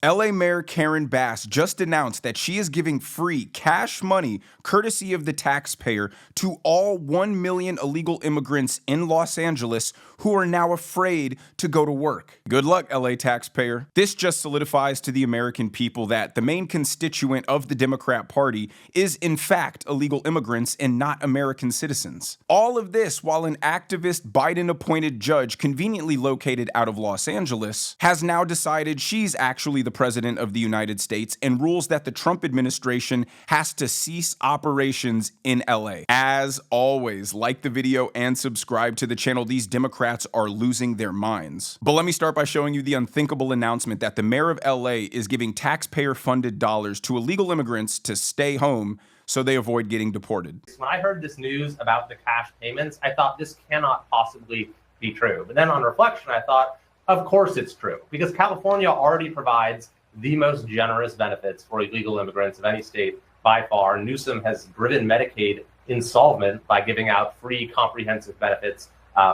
LA Mayor Karen Bass just announced that she is giving free cash money, courtesy of the taxpayer, to all 1 million illegal immigrants in Los Angeles who are now afraid to go to work. Good luck, LA taxpayer. This just solidifies to the American people that the main constituent of the Democrat Party is in fact illegal immigrants and not American citizens. All of this while an activist Biden-appointed judge conveniently located out of Los Angeles has now decided she's actually the president of the United States and rules that the Trump administration has to cease operations in LA. As always, like the video and subscribe to the channel. These Democrats are losing their minds. But let me start by showing you the unthinkable announcement that the mayor of LA is giving taxpayer-funded dollars to illegal immigrants to stay home so they avoid getting deported. When I heard this news about the cash payments, I thought this cannot possibly be true. But then on reflection, I thought, of course it's true, because California already provides the most generous benefits for illegal immigrants of any state by far. Newsom has driven Medicaid insolvent by giving out free comprehensive benefits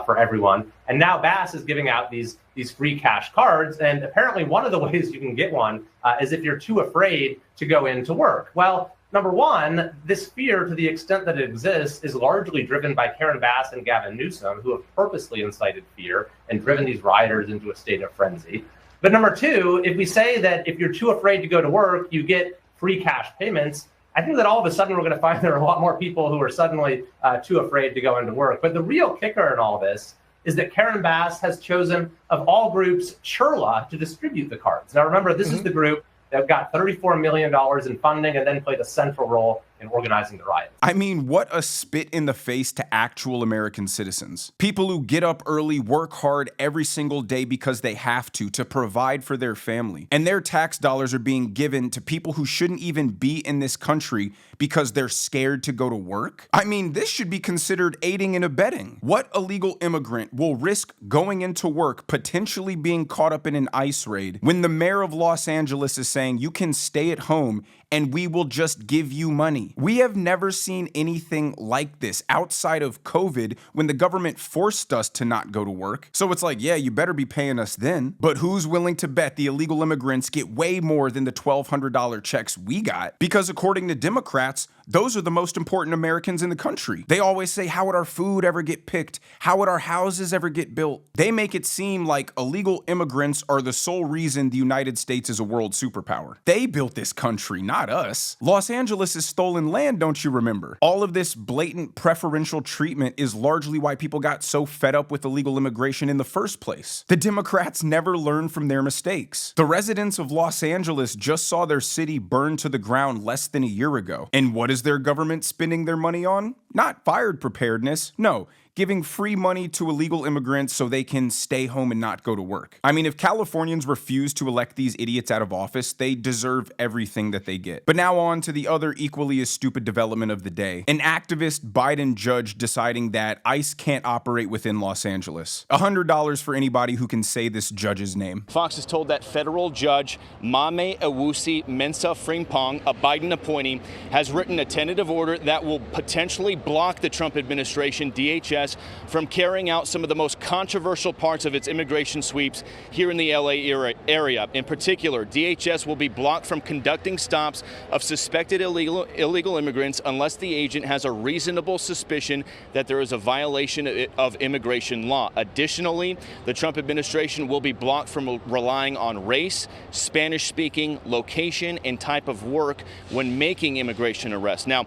for everyone. And now Bass is giving out these free cash cards. And apparently one of the ways you can get one is if you're too afraid to go into work. Well, number one, this fear, to the extent that it exists, is largely driven by Karen Bass and Gavin Newsom, who have purposely incited fear and driven these rioters into a state of frenzy. But number two, if we say that if you're too afraid to go to work, you get free cash payments, I think that all of a sudden we're going to find there are a lot more people who are suddenly too afraid to go into work. But the real kicker in all this is that Karen Bass has chosen, of all groups, Churla to distribute the cards. Now, remember, this is the group that got $34 million in funding and then played a central role in organizing the riot. I mean, what a spit in the face to actual American citizens. People who get up early, work hard every single day because they have to provide for their family. And their tax dollars are being given to people who shouldn't even be in this country because they're scared to go to work. I mean, this should be considered aiding and abetting. What illegal immigrant will risk going into work, potentially being caught up in an ICE raid, when the mayor of Los Angeles is saying you can stay at home and we will just give you money? We have never seen anything like this outside of COVID, when the government forced us to not go to work. So it's like, yeah, you better be paying us then. But who's willing to bet the illegal immigrants get way more than the $1,200 checks we got? Because according to Democrats, those are the most important Americans in the country. They always say, how would our food ever get picked? How would our houses ever get built? They make it seem like illegal immigrants are the sole reason the United States is a world superpower. They built this country, not us. Los Angeles is stolen land, don't you remember? All of this blatant preferential treatment is largely why people got so fed up with illegal immigration in the first place. The Democrats never learned from their mistakes. The residents of Los Angeles just saw their city burn to the ground less than a year ago. And what is their government spending their money on? Not fire preparedness, no. Giving free money to illegal immigrants so they can stay home and not go to work. I mean, if Californians refuse to elect these idiots out of office, they deserve everything that they get. But now on to the other equally as stupid development of the day. An activist Biden judge deciding that ICE can't operate within Los Angeles. $100 for anybody who can say this judge's name. Fox is told that federal judge Mame Awusi Mensah Frimpong, a Biden appointee, has written a tentative order that will potentially block the Trump administration, DHS, from carrying out some of the most controversial parts of its immigration sweeps here in the LA area. In particular, DHS will be blocked from conducting stops of suspected illegal immigrants unless the agent has a reasonable suspicion that there is a violation of immigration law. Additionally, the Trump administration will be blocked from relying on race, Spanish-speaking, location, and type of work when making immigration arrests. Now,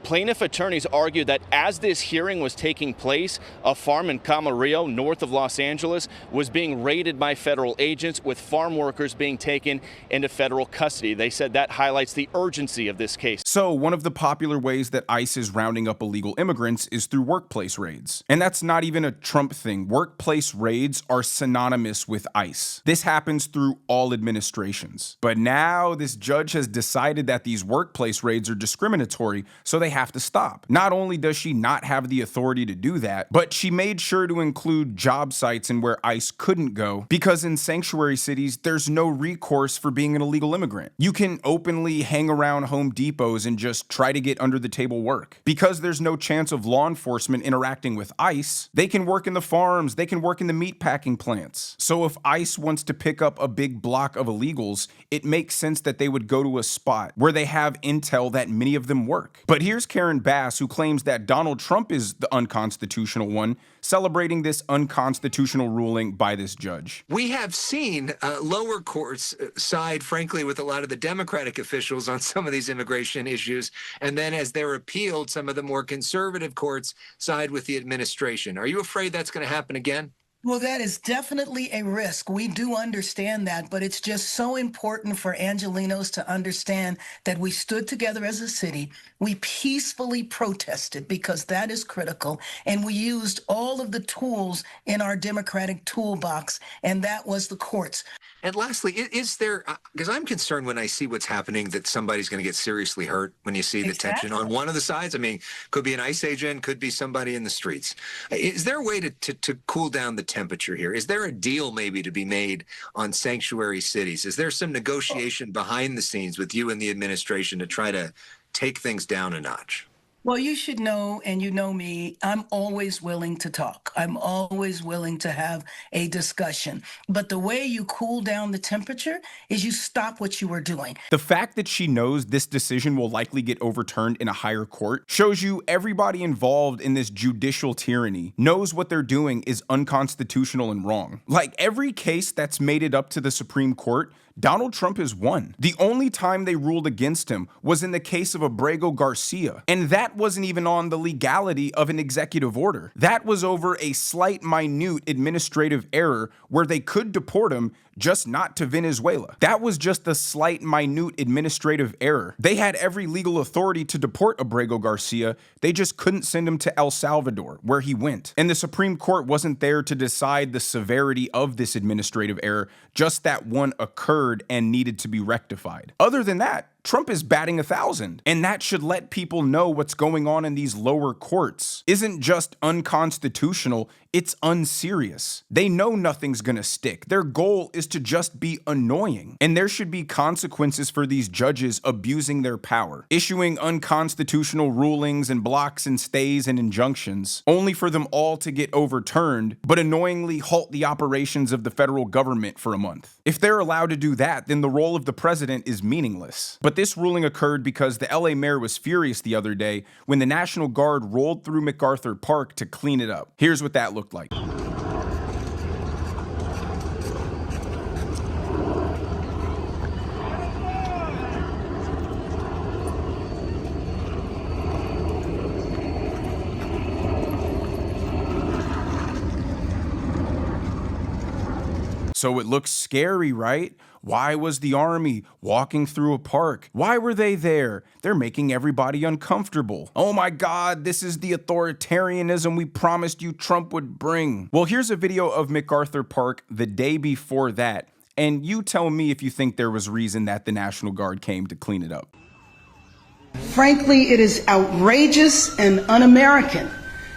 plaintiff attorneys argue that as this hearing was taking place, a farm in Camarillo, north of Los Angeles, was being raided by federal agents, with farm workers being taken into federal custody. They said that highlights the urgency of this case. So one of the popular ways that ICE is rounding up illegal immigrants is through workplace raids. And that's not even a Trump thing. Workplace raids are synonymous with ICE. This happens through all administrations. But now this judge has decided that these workplace raids are discriminatory, so they have to stop. Not only does she not have the authority to do that, that, but she made sure to include job sites in where ICE couldn't go, because in sanctuary cities, there's no recourse for being an illegal immigrant. You can openly hang around Home Depots and just try to get under the table work. Because there's no chance of law enforcement interacting with ICE, they can work in the farms, they can work in the meatpacking plants. So if ICE wants to pick up a big block of illegals, it makes sense that they would go to a spot where they have intel that many of them work. But here's Karen Bass, who claims that Donald Trump is the unconstitutional one, celebrating this unconstitutional ruling by this judge. We have seen lower courts side, frankly, with a lot of the Democratic officials on some of these immigration issues. And then as they're appealed, some of the more conservative courts side with the administration. Are you afraid that's going to happen again? Well, that is definitely a risk. We do understand that, but it's just so important for Angelenos to understand that we stood together as a city. We peacefully protested, because that is critical, and we used all of the tools in our democratic toolbox, and that was the courts. And lastly, is there, because I'm concerned when I see what's happening, that somebody's going to get seriously hurt when you see the tension on one of the sides. I mean, could be an ICE agent, could be somebody in the streets. Is there a way to cool down the temperature here? Is there a deal maybe to be made on sanctuary cities? Is there some negotiation behind the scenes with you and the administration to try to take things down a notch? Well, you should know, and you know me, I'm always willing to talk. I'm always willing to have a discussion. But the way you cool down the temperature is you stop what you are doing. The fact that she knows this decision will likely get overturned in a higher court shows you everybody involved in this judicial tyranny knows what they're doing is unconstitutional and wrong. Like every case that's made it up to the Supreme Court, Donald Trump has won. The only time they ruled against him was in the case of Abrego Garcia, and that wasn't even on the legality of an executive order. That was over a slight, minute administrative error where they could deport him, just not to Venezuela. That was just a slight, minute administrative error. They had every legal authority to deport Abrego Garcia, they just couldn't send him to El Salvador, where he went. And the Supreme Court wasn't there to decide the severity of this administrative error, just that one occurred and needed to be rectified. Other than that, Trump is batting 1,000, and that should let people know what's going on in these lower courts isn't just unconstitutional, it's unserious. They know nothing's gonna stick. Their goal is to just be annoying, and there should be consequences for these judges abusing their power, issuing unconstitutional rulings and blocks and stays and injunctions, only for them all to get overturned, but annoyingly halt the operations of the federal government for a month. If they're allowed to do that, then the role of the president is meaningless. But this ruling occurred because the LA mayor was furious the other day when the National Guard rolled through MacArthur Park to clean it up. Here's what that looked like. So it looks scary, right? Why was the army walking through a park? Why were they there? They're making everybody uncomfortable. Oh my God, this is the authoritarianism we promised you Trump would bring. Well, here's a video of MacArthur Park the day before that, and you tell me if you think there was reason that the National Guard came to clean it up. Frankly, it is outrageous and un-American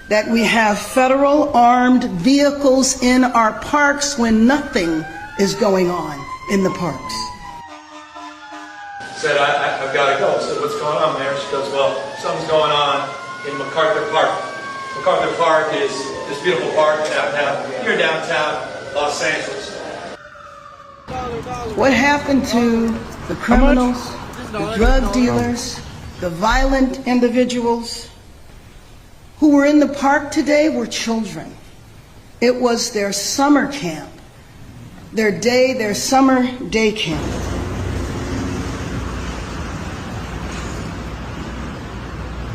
that we have federal armed vehicles in our parks when nothing is going on in the parks. Said, I've got to go. So what's going on, Mayor? She goes, well, something's going on in MacArthur Park. MacArthur Park is this beautiful park downtown, here downtown Los Angeles. What happened to the criminals, the drug dealers, the violent individuals who were in the park today were children. It was their summer camp, their summer day camp.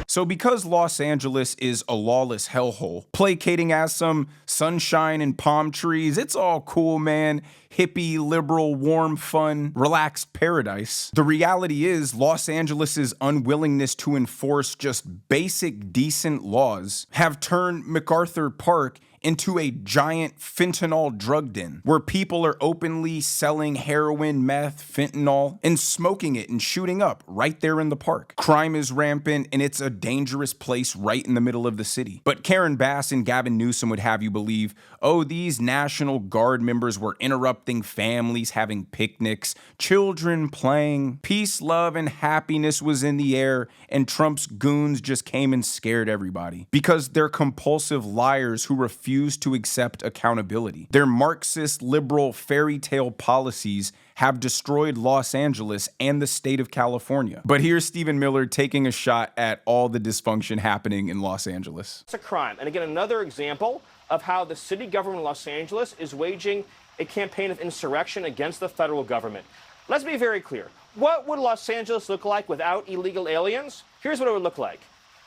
So because Los Angeles is a lawless hellhole, placating as some sunshine and palm trees, it's all cool, man. Hippie, liberal, warm, fun, relaxed paradise. The reality is Los Angeles's unwillingness to enforce just basic, decent laws have turned MacArthur Park into a giant fentanyl drug den where people are openly selling heroin, meth, fentanyl, and smoking it and shooting up right there in the park. Crime is rampant and it's a dangerous place right in the middle of the city. But Karen Bass and Gavin Newsom would have you believe, oh, these National Guard members were interrupting families having picnics, children playing, peace, love, and happiness was in the air, and Trump's goons just came and scared everybody. Because they're compulsive liars who refuse to accept accountability. Their Marxist liberal fairy tale policies have destroyed Los Angeles and the state of California. But here's Stephen Miller taking a shot at all the dysfunction happening in Los Angeles. It's a crime. And again, another example of how the city government of Los Angeles is waging a campaign of insurrection against the federal government. Let's be very clear. What would Los Angeles look like without illegal aliens? Here's what it would look like.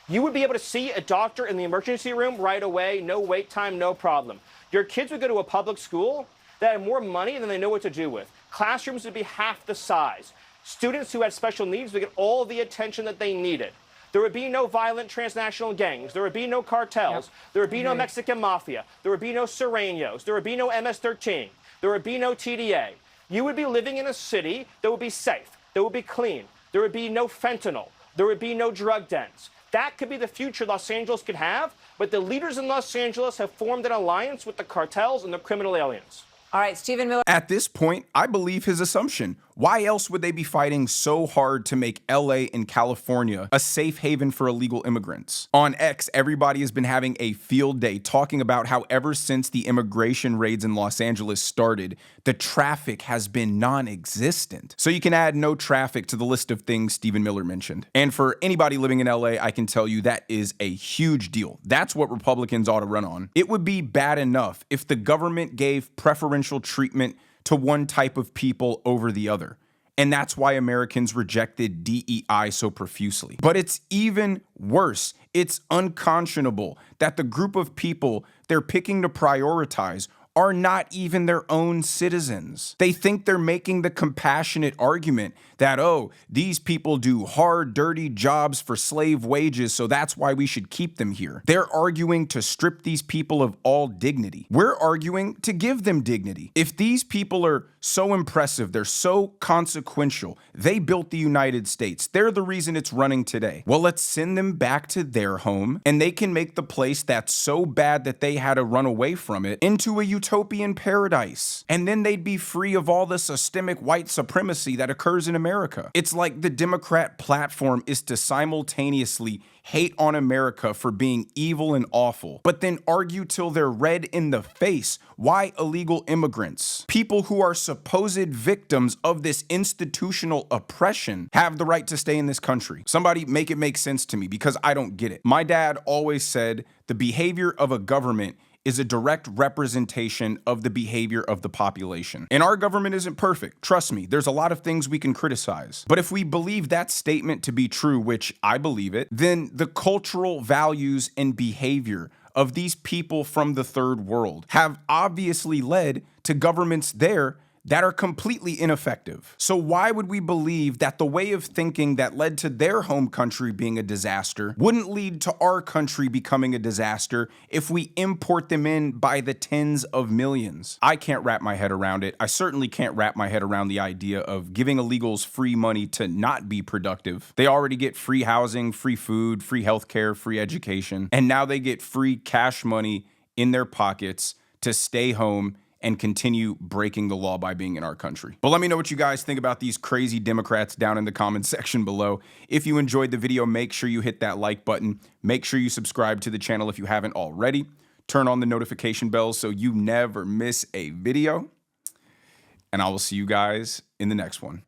You would be able to see a doctor in the emergency room right away, no wait time, no problem. Your kids would go to a public school that had more money than they know what to do with. Classrooms would be half the size. Students who had special needs would get all the attention that they needed. There would be no violent transnational gangs. There would be no cartels. There would be no Mexican mafia. There would be no Serenos. There would be no MS-13. There would be no TDA. You would be living in a city that would be safe, that would be clean. There would be no fentanyl. There would be no drug dens. That could be the future Los Angeles could have, but the leaders in Los Angeles have formed an alliance with the cartels and the criminal aliens. All right, Stephen Miller. At this point, I believe his assumption. Why else would they be fighting so hard to make LA and California a safe haven for illegal immigrants? On X, everybody has been having a field day talking about how ever since the immigration raids in Los Angeles started, the traffic has been non-existent. So you can add no traffic to the list of things Stephen Miller mentioned. And for anybody living in LA, I can tell you that is a huge deal. That's what Republicans ought to run on. It would be bad enough if the government gave preferential treatment to one type of people over the other. And that's why Americans rejected DEI so profusely. But it's even worse. It's unconscionable that the group of people they're picking to prioritize are not even their own citizens. They think they're making the compassionate argument that, oh, these people do hard, dirty jobs for slave wages, so that's why we should keep them here. They're arguing to strip these people of all dignity. We're arguing to give them dignity. If these people are so impressive, they're so consequential, they built the United States, they're the reason it's running today. Well, let's send them back to their home, and they can make the place that's so bad that they had to run away from it into a utopian paradise. And then they'd be free of all the systemic white supremacy that occurs in America. It's like the Democrat platform is to simultaneously hate on America for being evil and awful, but then argue till they're red in the face why illegal immigrants, people who are supposed victims of this institutional oppression, have the right to stay in this country. Somebody make it make sense to me, because I don't get it. My dad always said the behavior of a government is a direct representation of the behavior of the population. And our government isn't perfect. Trust me, there's a lot of things we can criticize. But if we believe that statement to be true, which I believe it, then the cultural values and behavior of these people from the third world have obviously led to governments there that are completely ineffective. So why would we believe that the way of thinking that led to their home country being a disaster wouldn't lead to our country becoming a disaster if we import them in by the tens of millions? I can't wrap my head around it. I certainly can't wrap my head around the idea of giving illegals free money to not be productive. They already get free housing, free food, free healthcare, free education, and now they get free cash money in their pockets to stay home and continue breaking the law by being in our country. But let me know what you guys think about these crazy Democrats down in the comment section below. If you enjoyed the video, make sure you hit that like button. Make sure you subscribe to the channel if you haven't already. Turn on the notification bells so you never miss a video. And I will see you guys in the next one.